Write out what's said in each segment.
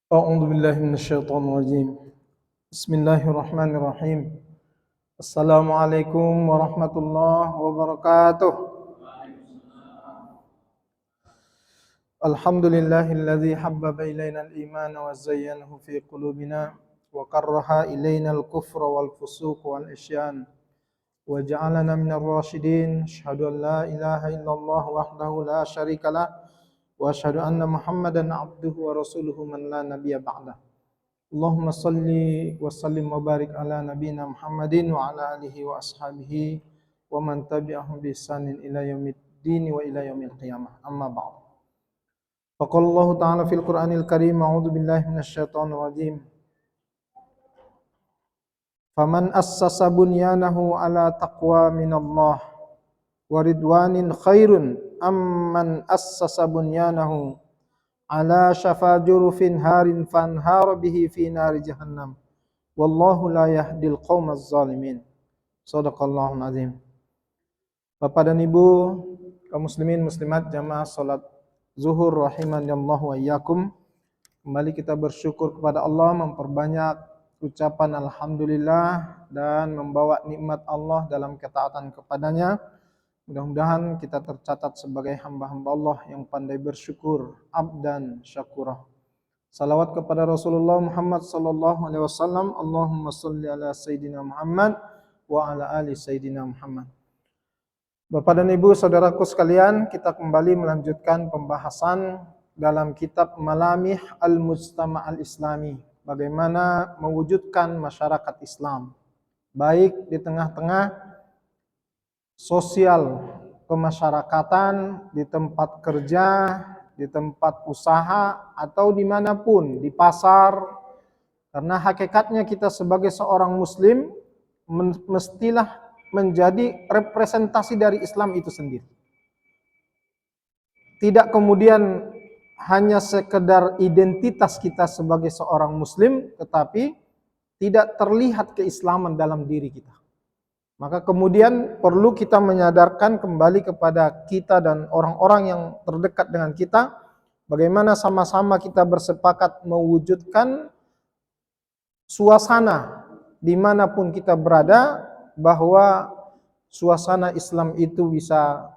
أعوذ بالله من الشيطان الرجيم. بسم الله الرحمن الرحيم. السلام عليكم ورحمة الله وبركاته. الحمد لله الذي حبب إلينا الإيمان وزينه في قلوبنا وكره إلينا الكفر والفسوق والعصيان وجعلنا من الراشدين. أشهد أن لا إله إلا الله وحده لا شريك له وأشهد أن محمدا عبده ورسوله من لا نبي بعده. Allahumma salli wa sallim wa barik ala nabiyina Muhammadin wa ala alihi wa ashabihi wa man tabi'ahum bi ihsanin ila yaumiddin wa ila yaumil qiyamah. Amma ba'd. Faqala Allah ta'ala fil Qur'anil Karim, a'udzu billahi minasyaitonir rajim. Faman assasa bunyanahu ala taqwa minallah wa ridwanin khairun amman assasa bunyanahu ala syafa jurufin harin fanhar bihi fi nari jahannam wallahu la yahdil qaumaz zalimin. Shadaqallahul azim. Bapak dan Ibu kaum muslimin muslimat jamaah salat zuhur rahimanallahu wa iyyakum. Kembali kita bersyukur kepada Allah, memperbanyak ucapan alhamdulillah dan membawa nikmat Allah dalam ketaatan kepadanya. Mudah-mudahan kita tercatat sebagai hamba-hamba Allah yang pandai bersyukur, abdan syakura. Salawat kepada Rasulullah Muhammad sallallahu alaihi wasallam. Allahumma shalli ala sayyidina Muhammad wa ala ali sayyidina Muhammad. Bapak dan Ibu, saudaraku sekalian, kita kembali melanjutkan pembahasan dalam kitab Malamih al-Mujtama' al-Islami. Bagaimana mewujudkan masyarakat Islam, baik di tengah-tengah sosial kemasyarakatan, di tempat kerja, di tempat usaha, atau dimanapun, di pasar. Karena hakikatnya kita sebagai seorang muslim mestilah menjadi representasi dari Islam itu sendiri. Tidak kemudian hanya sekedar identitas kita sebagai seorang muslim, tetapi tidak terlihat keislaman dalam diri kita. Maka kemudian perlu kita menyadarkan kembali kepada kita dan orang-orang yang terdekat dengan kita, bagaimana sama-sama kita bersepakat mewujudkan suasana dimanapun kita berada, bahwa suasana Islam itu bisa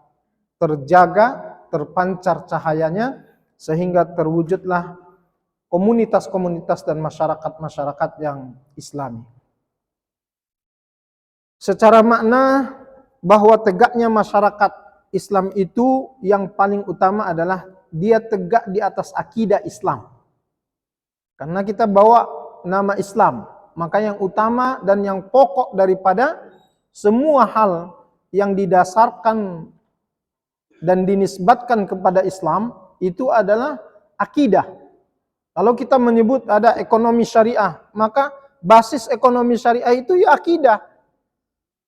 terjaga, terpancar cahayanya, sehingga terwujudlah komunitas-komunitas dan masyarakat-masyarakat yang Islami. Secara makna bahwa tegaknya masyarakat Islam itu yang paling utama adalah dia tegak di atas akidah Islam. Karena kita bawa nama Islam, maka yang utama dan yang pokok daripada semua hal yang didasarkan dan dinisbatkan kepada Islam itu adalah akidah. Kalau kita menyebut ada ekonomi syariah, maka basis ekonomi syariah itu ya akidah.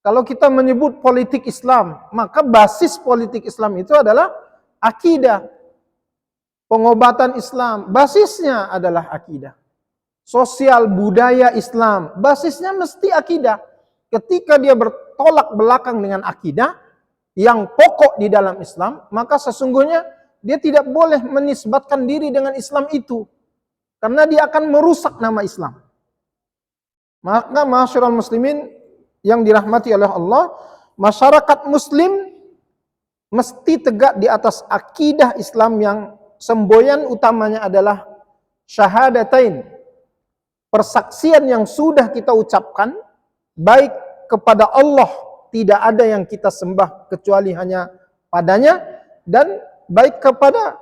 Kalau kita menyebut politik Islam, maka basis politik Islam itu adalah akidah. Pengobatan Islam, basisnya adalah akidah. Sosial budaya Islam, basisnya mesti akidah. Ketika dia bertolak belakang dengan akidah yang pokok di dalam Islam, maka sesungguhnya dia tidak boleh menisbatkan diri dengan Islam itu. Karena dia akan merusak nama Islam. Maka ma'asyiral muslimin yang dirahmati oleh Allah, masyarakat muslim mesti tegak di atas akidah Islam yang semboyan utamanya adalah syahadatain. Persaksian yang sudah kita ucapkan, baik kepada Allah, tidak ada yang kita sembah kecuali hanya padanya, dan baik kepada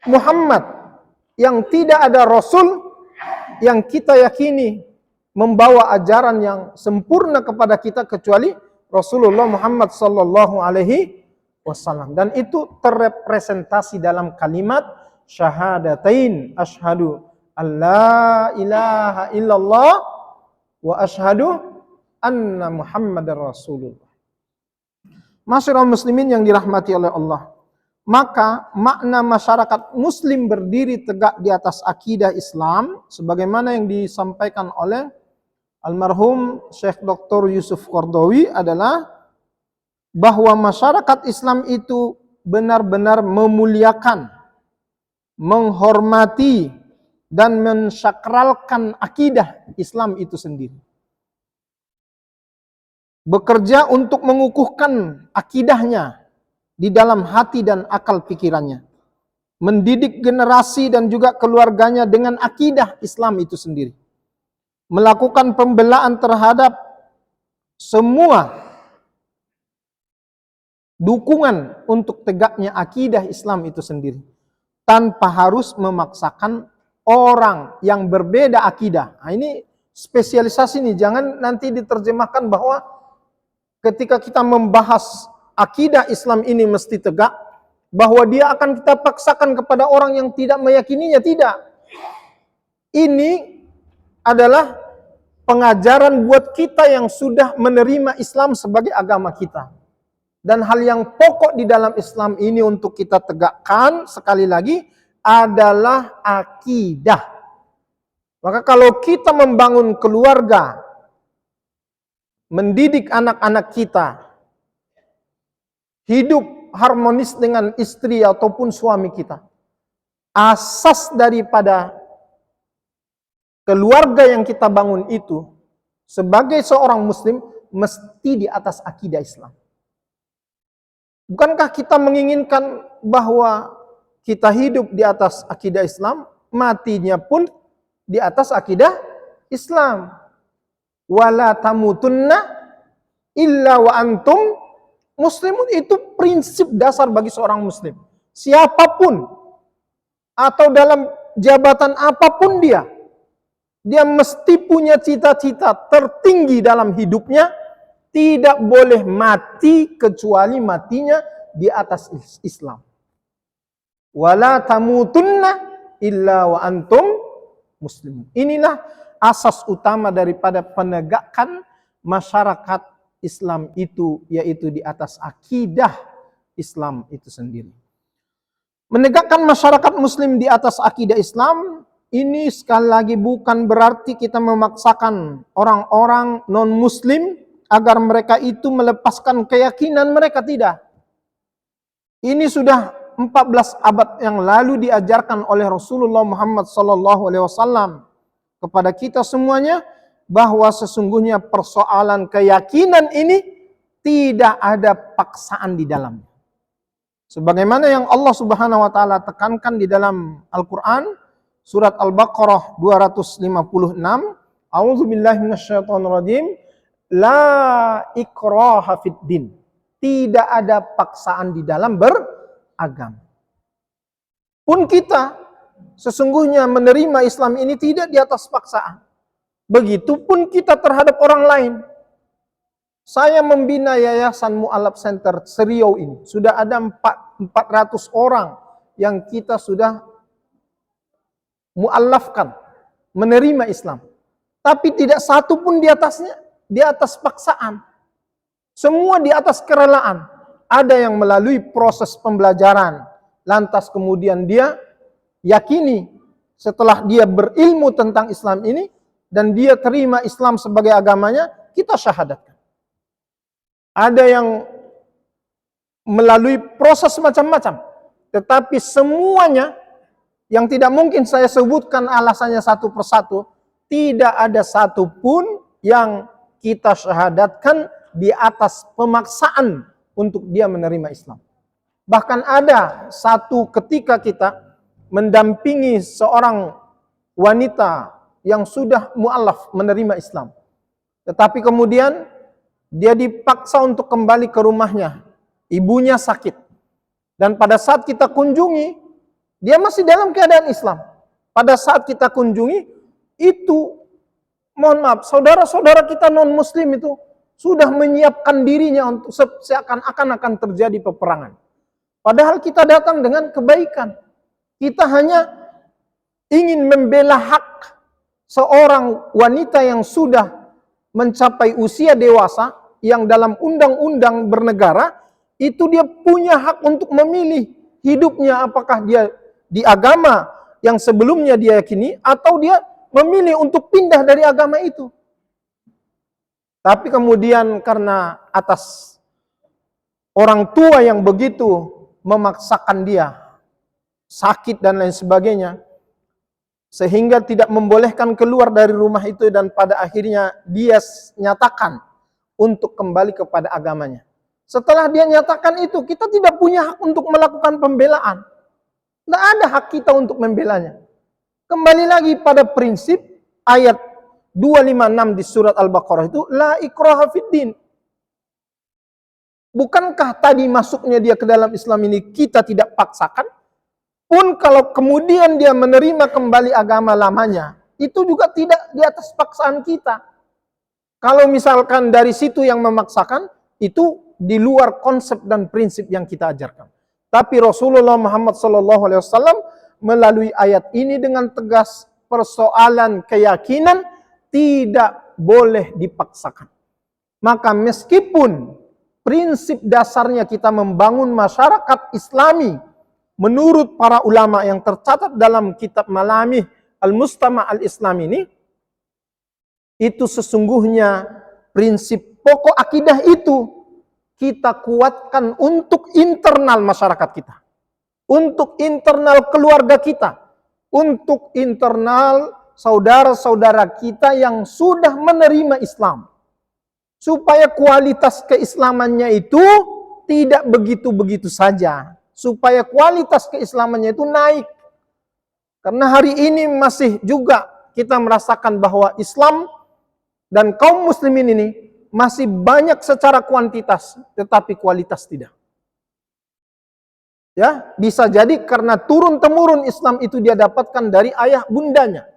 Muhammad, yang tidak ada Rasul yang kita yakini membawa ajaran yang sempurna kepada kita kecuali Rasulullah Muhammad sallallahu alaihi wasallam. Dan itu terrepresentasi dalam kalimat syahadatain, asyhadu alla ilaha illallah wa asyhadu anna Muhammadar Rasulullah. Masyarakat muslimin yang dirahmati oleh Allah, maka makna masyarakat muslim berdiri tegak di atas akidah Islam sebagaimana yang disampaikan oleh almarhum Syekh Dr. Yusuf Qardawi adalah bahwa masyarakat Islam itu benar-benar memuliakan, menghormati, dan mensakralkan akidah Islam itu sendiri. Bekerja untuk mengukuhkan akidahnya di dalam hati dan akal pikirannya. Mendidik generasi dan juga keluarganya dengan akidah Islam itu sendiri. Melakukan pembelaan terhadap semua dukungan untuk tegaknya akidah Islam itu sendiri. Tanpa harus memaksakan orang yang berbeda akidah. Nah, ini spesialisasi nih, jangan nanti diterjemahkan bahwa ketika kita membahas akidah Islam ini mesti tegak, bahwa dia akan kita paksakan kepada orang yang tidak meyakininya. Tidak. Ini adalah pengajaran buat kita yang sudah menerima Islam sebagai agama kita. Dan hal yang pokok di dalam Islam ini untuk kita tegakkan, sekali lagi, adalah akidah. Maka kalau kita membangun keluarga, mendidik anak-anak kita, hidup harmonis dengan istri ataupun suami kita, asas daripada keluarga yang kita bangun itu, sebagai seorang muslim, mesti di atas akidah Islam. Bukankah kita menginginkan bahwa kita hidup di atas akidah Islam, matinya pun di atas akidah Islam? Wala tamutunna illa wa antum muslimun. Itu prinsip dasar bagi seorang muslim. Siapapun atau dalam jabatan apapun dia mesti punya cita-cita tertinggi dalam hidupnya. Tidak boleh mati kecuali matinya di atas Islam. Wala tamutunna illa wa antum muslimun. Inilah asas utama daripada penegakan masyarakat Islam itu, yaitu di atas akidah Islam itu sendiri. Menegakkan masyarakat muslim di atas akidah Islam, ini sekali lagi bukan berarti kita memaksakan orang-orang non-muslim agar mereka itu melepaskan keyakinan mereka. Tidak. Ini sudah 14 abad yang lalu diajarkan oleh Rasulullah Muhammad SAW kepada kita semuanya, bahwa sesungguhnya persoalan keyakinan ini tidak ada paksaan di dalamnya. Sebagaimana yang Allah Subhanahu wa taala tekankan di dalam Al-Qur'an, surat Al-Baqarah 256, A'udzubillahi minasyaitonirrajim. La ikraha fid din. Tidak ada paksaan di dalam beragama. Pun kita sesungguhnya menerima Islam ini tidak di atas paksaan. Begitupun kita terhadap orang lain. Saya membina Yayasan Mu'allaf Center Seriau ini. Sudah ada 400 orang yang kita sudah mu'allafkan, menerima Islam. Tapi tidak satu pun di atasnya di atas paksaan. Semua di atas kerelaan. Ada yang melalui proses pembelajaran. Lantas kemudian dia yakini setelah dia berilmu tentang Islam ini dan dia terima Islam sebagai agamanya, kita syahadatkan. Ada yang melalui proses macam-macam. Tetapi semuanya yang tidak mungkin saya sebutkan alasannya satu persatu, tidak ada satupun yang kita syahadatkan di atas pemaksaan untuk dia menerima Islam. Bahkan ada satu ketika kita mendampingi seorang wanita yang sudah mu'allaf menerima Islam. Tetapi kemudian dia dipaksa untuk kembali ke rumahnya. Ibunya sakit. Dan pada saat kita kunjungi, dia masih dalam keadaan Islam. Pada saat kita kunjungi, itu mohon maaf, saudara-saudara kita non-muslim itu sudah menyiapkan dirinya untuk seakan-akan akan terjadi peperangan. Padahal kita datang dengan kebaikan. Kita hanya ingin membela hak seorang wanita yang sudah mencapai usia dewasa, yang dalam undang-undang bernegara, itu dia punya hak untuk memilih hidupnya, apakah dia di agama yang sebelumnya dia yakini, atau dia memilih untuk pindah dari agama itu. Tapi kemudian karena atas orang tua yang begitu memaksakan dia, sakit dan lain sebagainya, sehingga tidak membolehkan keluar dari rumah itu, dan pada akhirnya dia nyatakan untuk kembali kepada agamanya. Setelah dia nyatakan itu, kita tidak punya hak untuk melakukan pembelaan. Tidak ada hak kita untuk membelanya. Kembali lagi pada prinsip ayat 256 di surat Al-Baqarah itu, la ikraha fiddin. Bukankah tadi masuknya dia ke dalam Islam ini kita tidak paksakan? Pun kalau kemudian dia menerima kembali agama lamanya, itu juga tidak di atas paksaan kita. Kalau misalkan dari situ yang memaksakan, itu di luar konsep dan prinsip yang kita ajarkan. Tapi Rasulullah Muhammad SAW melalui ayat ini dengan tegas, persoalan keyakinan tidak boleh dipaksakan. Maka meskipun prinsip dasarnya kita membangun masyarakat Islami menurut para ulama yang tercatat dalam kitab Malamih Al-Mustama' Al-Islam ini, itu sesungguhnya prinsip pokok akidah itu kita kuatkan untuk internal masyarakat kita, untuk internal keluarga kita, untuk internal saudara-saudara kita yang sudah menerima Islam, supaya kualitas keislamannya itu tidak begitu-begitu saja, supaya kualitas keislamannya itu naik. Karena hari ini masih juga kita merasakan bahwa Islam dan kaum muslimin ini masih banyak secara kuantitas, tetapi kualitas tidak. Ya, bisa jadi karena turun-temurun Islam itu dia dapatkan dari ayah bundanya.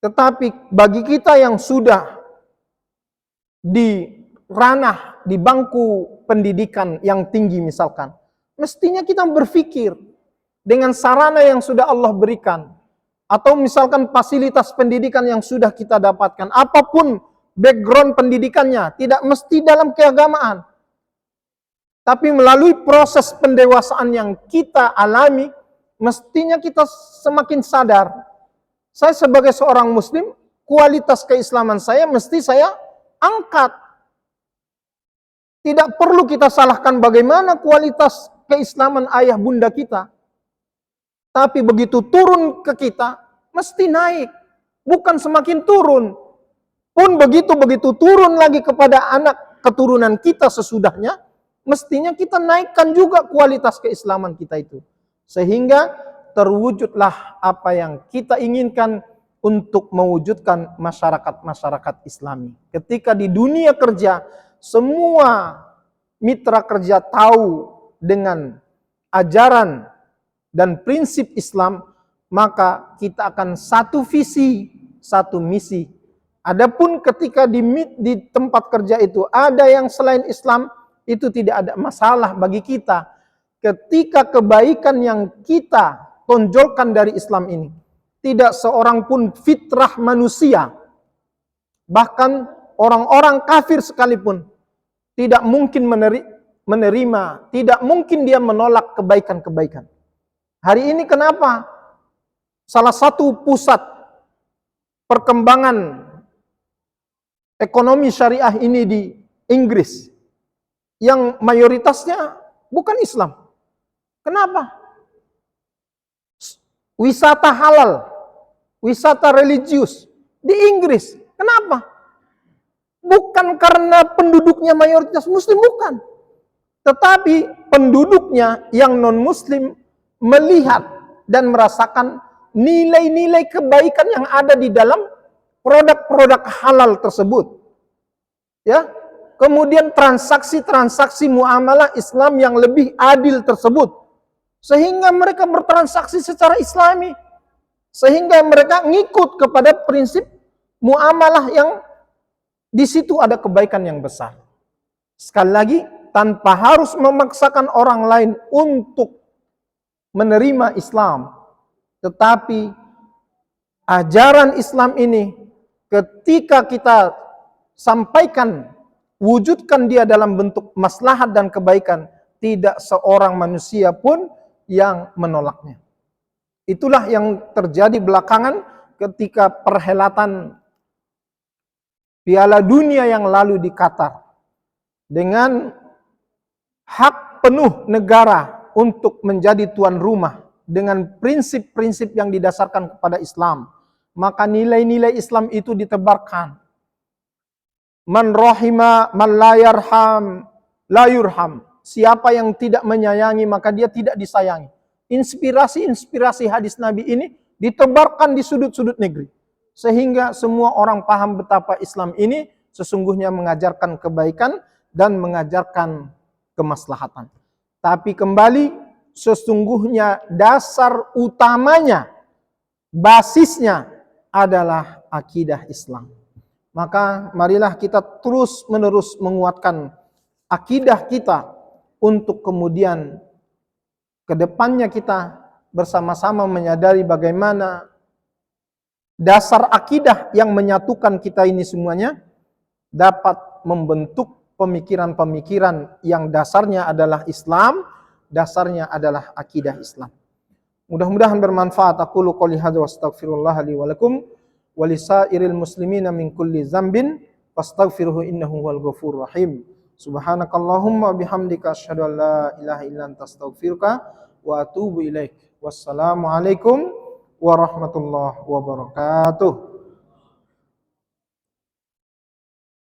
Tetapi bagi kita yang sudah di ranah, di bangku pendidikan yang tinggi misalkan, mestinya kita berpikir dengan sarana yang sudah Allah berikan, atau misalkan fasilitas pendidikan yang sudah kita dapatkan, apapun background pendidikannya, tidak mesti dalam keagamaan, tapi melalui proses pendewasaan yang kita alami, mestinya kita semakin sadar, saya sebagai seorang muslim, kualitas keislaman saya mesti saya angkat. Tidak perlu kita salahkan bagaimana kualitas keislaman ayah bunda kita. Tapi begitu turun ke kita, mesti naik. Bukan semakin turun. Pun begitu turun lagi kepada anak keturunan kita sesudahnya, mestinya kita naikkan juga kualitas keislaman kita itu. Sehingga terwujudlah apa yang kita inginkan untuk mewujudkan masyarakat-masyarakat Islami. Ketika di dunia kerja, semua mitra kerja tahu dengan ajaran dan prinsip Islam, maka kita akan satu visi, satu misi. Adapun ketika di tempat kerja itu ada yang selain Islam, itu tidak ada masalah bagi kita. Ketika kebaikan yang kita tonjolkan dari Islam ini, tidak seorang pun fitrah manusia, bahkan orang-orang kafir sekalipun, tidak mungkin menerima, tidak mungkin dia menolak kebaikan-kebaikan. Hari ini kenapa salah satu pusat perkembangan ekonomi syariah ini di Inggris, yang mayoritasnya bukan Islam? Kenapa? Wisata halal, wisata religius di Inggris. Kenapa? Bukan karena penduduknya mayoritas muslim, bukan. Tetapi penduduknya yang non-muslim melihat dan merasakan nilai-nilai kebaikan yang ada di dalam produk-produk halal tersebut. Ya, kemudian transaksi-transaksi muamalah Islam yang lebih adil tersebut, sehingga mereka bertransaksi secara Islami, sehingga mereka ngikut kepada prinsip muamalah yang di situ ada kebaikan yang besar. Sekali lagi, tanpa harus memaksakan orang lain untuk menerima Islam, tetapi ajaran Islam ini ketika kita sampaikan, wujudkan dia dalam bentuk maslahat dan kebaikan, tidak seorang manusia pun yang menolaknya. Itulah yang terjadi belakangan ketika perhelatan Piala Dunia yang lalu di Qatar, dengan hak penuh negara untuk menjadi tuan rumah dengan prinsip-prinsip yang didasarkan kepada Islam, maka nilai-nilai Islam itu ditebarkan. Man rahima man la yarham la yurham. Siapa yang tidak menyayangi maka dia tidak disayangi. Inspirasi-inspirasi hadis Nabi ini ditebarkan di sudut-sudut negeri. Sehingga semua orang paham betapa Islam ini sesungguhnya mengajarkan kebaikan dan mengajarkan kemaslahatan. Tapi kembali, sesungguhnya dasar utamanya, basisnya adalah akidah Islam. Maka marilah kita terus menerus menguatkan akidah kita untuk kemudian kedepannya kita bersama-sama menyadari bagaimana dasar akidah yang menyatukan kita ini semuanya dapat membentuk pemikiran-pemikiran yang dasarnya adalah Islam, dasarnya adalah akidah Islam. Mudah-mudahan bermanfaat. Aku qouli hadza wa astaghfirullah li wa lakum wa lisairil muslimina min kulli dzambin fastaghfiruhu innahu huwal ghafurur rahim. Subhanakallahumma bihamdika asyhadu an la ilaha illa anta astaghfiruka wa atubu ilaik. Wassalamu alaikum warahmatullahi wabarakatuh.